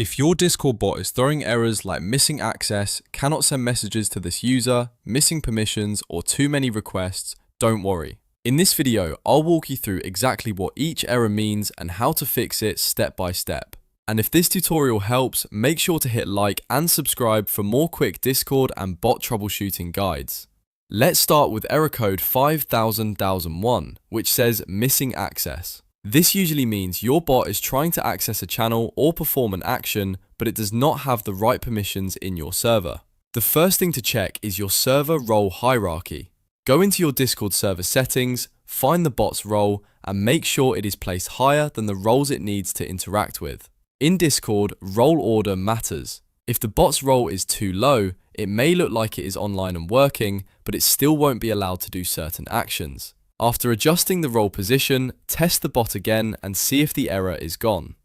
If your Discord bot is throwing errors like missing access, cannot send messages to this user, missing permissions, or too many requests, don't worry. In this video, I'll walk you through exactly what each error means and how to fix it step by step. And if this tutorial helps, make sure to hit like and subscribe for more quick Discord and bot troubleshooting guides. Let's start with error code 5000-1001, which says missing access. This usually means your bot is trying to access a channel or perform an action, but it does not have the right permissions in your server. The first thing to check is your server role hierarchy. Go into your Discord server settings, find the bot's role, and make sure it is placed higher than the roles it needs to interact with. In Discord, role order matters. If the bot's role is too low, it may look like it is online and working, but it still won't be allowed to do certain actions. After adjusting the role position, test the bot again and see if the error is gone.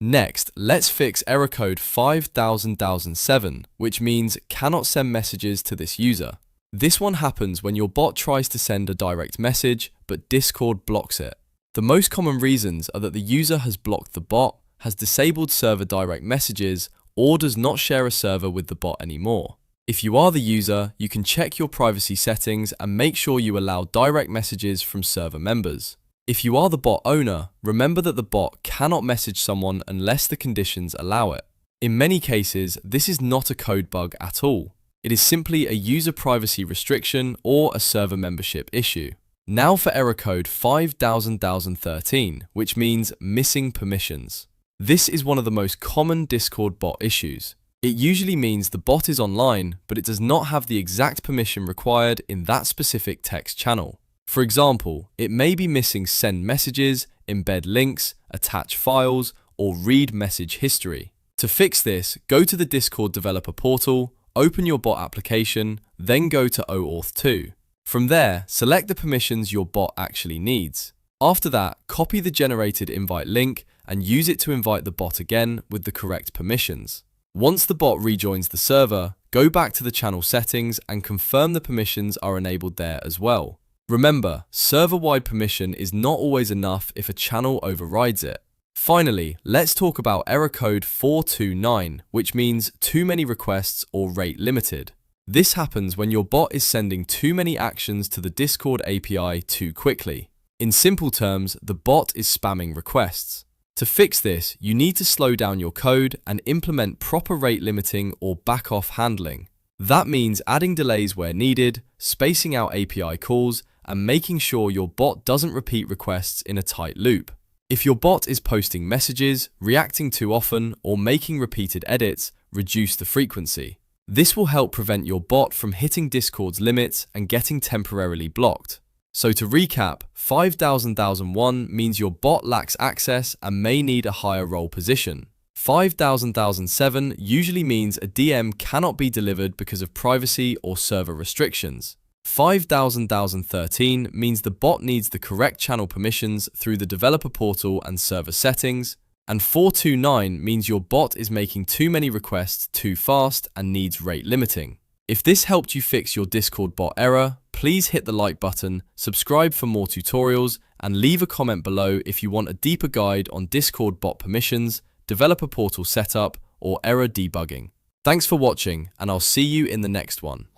Next, let's fix error code 5000-1007, which means cannot send messages to this user. This one happens when your bot tries to send a direct message, but Discord blocks it. The most common reasons are that the user has blocked the bot, has disabled server direct messages, or does not share a server with the bot anymore. If you are the user, you can check your privacy settings and make sure you allow direct messages from server members. If you are the bot owner, remember that the bot cannot message someone unless the conditions allow it. In many cases, this is not a code bug at all. It is simply a user privacy restriction or a server membership issue. Now for error code 5000-1013, which means missing permissions. This is one of the most common Discord bot issues. It usually means the bot is online, but it does not have the exact permission required in that specific text channel. For example, it may be missing send messages, embed links, attach files, or read message history. To fix this, go to the Discord developer portal, open your bot application, then go to OAuth 2. From there, select the permissions your bot actually needs. After that, copy the generated invite link and use it to invite the bot again with the correct permissions. Once the bot rejoins the server, go back to the channel settings and confirm the permissions are enabled there as well. Remember, server-wide permission is not always enough if a channel overrides it. Finally, let's talk about error code 429, which means too many requests or rate limited. This happens when your bot is sending too many actions to the Discord API too quickly. In simple terms, the bot is spamming requests. To fix this, you need to slow down your code and implement proper rate limiting or back-off handling. That means adding delays where needed, spacing out API calls, and making sure your bot doesn't repeat requests in a tight loop. If your bot is posting messages, reacting too often, or making repeated edits, reduce the frequency. This will help prevent your bot from hitting Discord's limits and getting temporarily blocked. So to recap, 5000-1001 means your bot lacks access and may need a higher role position. 5000-1007 usually means a DM cannot be delivered because of privacy or server restrictions. 5000-1013 means the bot needs the correct channel permissions through the developer portal and server settings. And 429 means your bot is making too many requests too fast and needs rate limiting. If this helped you fix your Discord bot error, please hit the like button, subscribe for more tutorials, and leave a comment below if you want a deeper guide on Discord bot permissions, developer portal setup, or error debugging. Thanks for watching, and I'll see you in the next one.